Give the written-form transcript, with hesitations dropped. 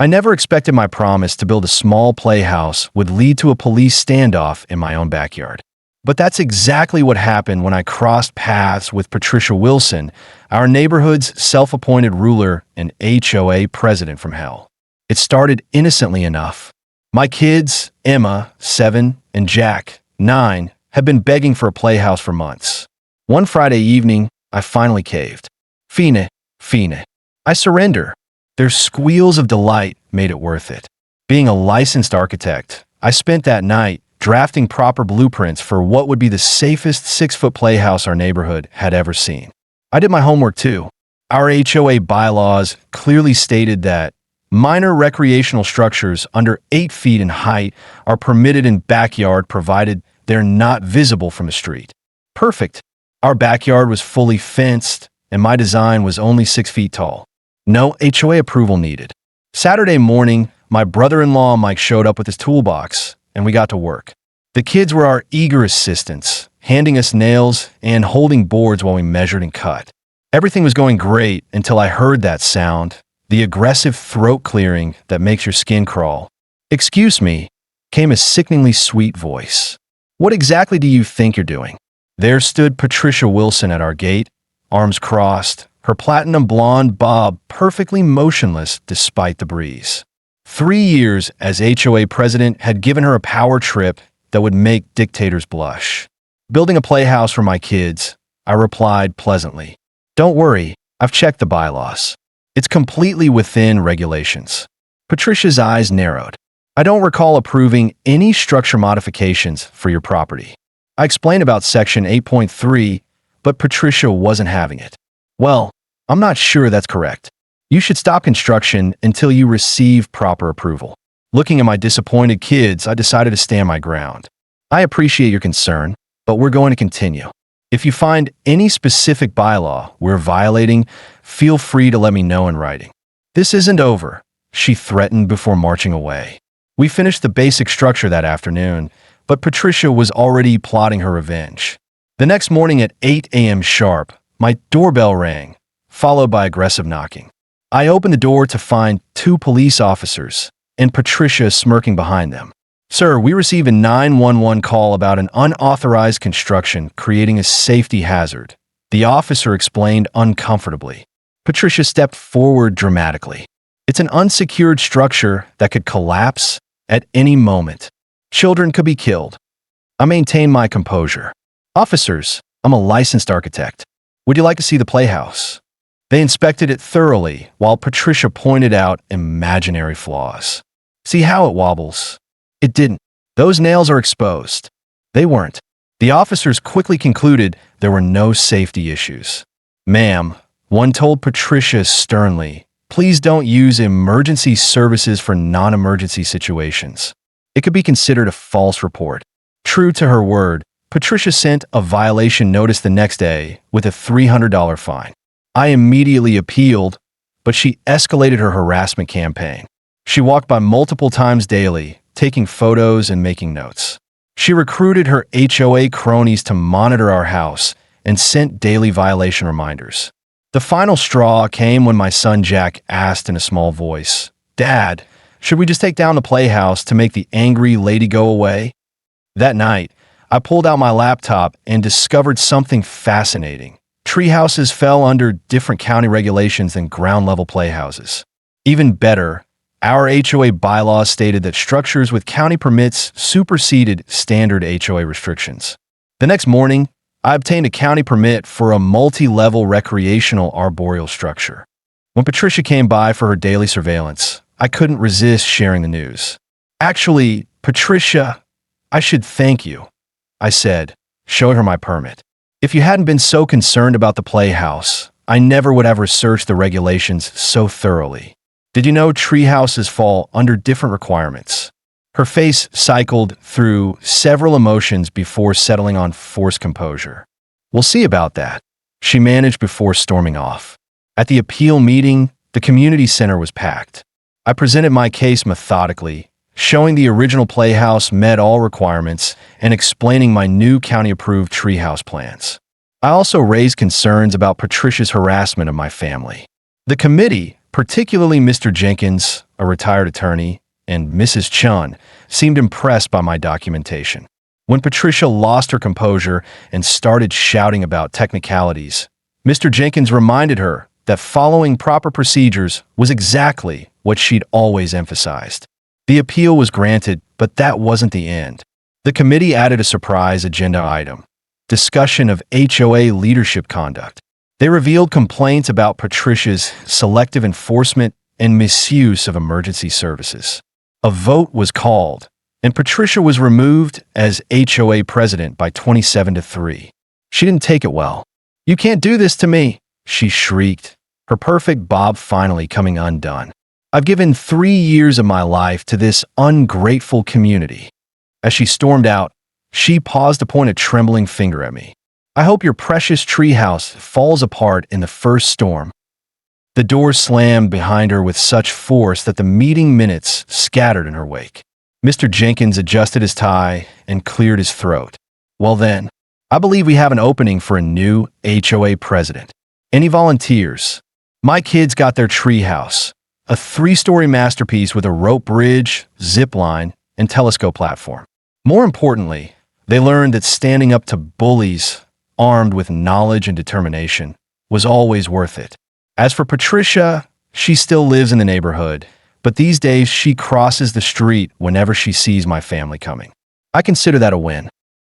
I never expected my promise to build a small playhouse would lead to a police standoff in my own backyard. But that's exactly what happened when I crossed paths with Patricia Wilson, our neighborhood's self-appointed ruler and HOA president from hell. It started innocently enough. My kids, Emma, 7, and Jack, 9, had been begging for a playhouse for months. One Friday evening, I finally caved. Fine. I surrender. Their squeals of delight made it worth it. Being a licensed architect, I spent that night drafting proper blueprints for what would be the safest 6-foot playhouse our neighborhood had ever seen. I did my homework too. Our HOA bylaws clearly stated that minor recreational structures under 8 feet in height are permitted in backyard provided they're not visible from the street. Perfect. Our backyard was fully fenced, and my design was only 6 feet tall. No HOA approval needed. Saturday morning, my brother-in-law Mike showed up with his toolbox, and we got to work. The kids were our eager assistants, handing us nails and holding boards while we measured and cut. Everything was going great until I heard that sound, the aggressive throat clearing that makes your skin crawl. "Excuse me," came a sickeningly sweet voice. "What exactly do you think you're doing?" There stood Patricia Wilson at our gate, arms crossed, her platinum blonde bob perfectly motionless despite the breeze. 3 years as HOA president had given her a power trip that would make dictators blush. "Building a playhouse for my kids," I replied pleasantly. "Don't worry, I've checked the bylaws. It's completely within regulations." Patricia's eyes narrowed. "I don't recall approving any structure modifications for your property." I explained about Section 8.3, but Patricia wasn't having it. "Well, I'm not sure that's correct. You should stop construction until you receive proper approval." Looking at my disappointed kids, I decided to stand my ground. "I appreciate your concern, but we're going to continue. If you find any specific bylaw we're violating, feel free to let me know in writing." "This isn't over," she threatened before marching away. We finished the basic structure that afternoon, but Patricia was already plotting her revenge. The next morning at 8 a.m. sharp, my doorbell rang, followed by aggressive knocking. I opened the door to find 2 police officers and Patricia smirking behind them. "Sir, we received a 911 call about an unauthorized construction creating a safety hazard," the officer explained uncomfortably. Patricia stepped forward dramatically. "It's an unsecured structure that could collapse at any moment. Children could be killed." I maintained my composure. "Officers, I'm a licensed architect. Would you like to see the playhouse?" They inspected it thoroughly while Patricia pointed out imaginary flaws. "See how it wobbles?" It didn't. "Those nails are exposed." They weren't. The officers quickly concluded there were no safety issues. "Ma'am," one told Patricia sternly, "please don't use emergency services for non-emergency situations. It could be considered a false report." True to her word, Patricia sent a violation notice the next day with a $300 fine. I immediately appealed, but she escalated her harassment campaign. She walked by multiple times daily, taking photos and making notes. She recruited her HOA cronies to monitor our house and sent daily violation reminders. The final straw came when my son Jack asked in a small voice, "Dad, should we just take down the playhouse to make the angry lady go away?" That night, I pulled out my laptop and discovered something fascinating. Treehouses fell under different county regulations than ground-level playhouses. Even better, our HOA bylaws stated that structures with county permits superseded standard HOA restrictions. The next morning, I obtained a county permit for a multi-level recreational arboreal structure. When Patricia came by for her daily surveillance, I couldn't resist sharing the news. "Actually, Patricia, I should thank you," I said, showing her my permit. "If you hadn't been so concerned about the playhouse, I never would have researched the regulations so thoroughly. Did you know tree houses fall under different requirements?" Her face cycled through several emotions before settling on forced composure. "We'll see about that," she managed before storming off. At the appeal meeting, the community center was packed. I presented my case methodically, showing the original playhouse met all requirements and explaining my new county-approved treehouse plans. I also raised concerns about Patricia's harassment of my family. The committee, particularly Mr. Jenkins, a retired attorney, and Mrs. Chun seemed impressed by my documentation. When Patricia lost her composure and started shouting about technicalities, Mr. Jenkins reminded her that following proper procedures was exactly what she'd always emphasized. The appeal was granted, but that wasn't the end. The committee added a surprise agenda item: discussion of HOA leadership conduct. They revealed complaints about Patricia's selective enforcement and misuse of emergency services. A vote was called, and Patricia was removed as HOA president by 27-3. She didn't take it well. "You can't do this to me," she shrieked, her perfect bob finally coming undone. "I've given 3 years of my life to this ungrateful community." As she stormed out, she paused to point a trembling finger at me. "I hope your precious treehouse falls apart in the first storm." The door slammed behind her with such force that the meeting minutes scattered in her wake. Mr. Jenkins adjusted his tie and cleared his throat. "Well then, I believe we have an opening for a new HOA president. Any volunteers?" My kids got their treehouse, a 3-story masterpiece with a rope bridge, zip line, and telescope platform. More importantly, they learned that standing up to bullies, armed with knowledge and determination, was always worth it. As for Patricia, she still lives in the neighborhood, but these days she crosses the street whenever she sees my family coming. I consider that a win.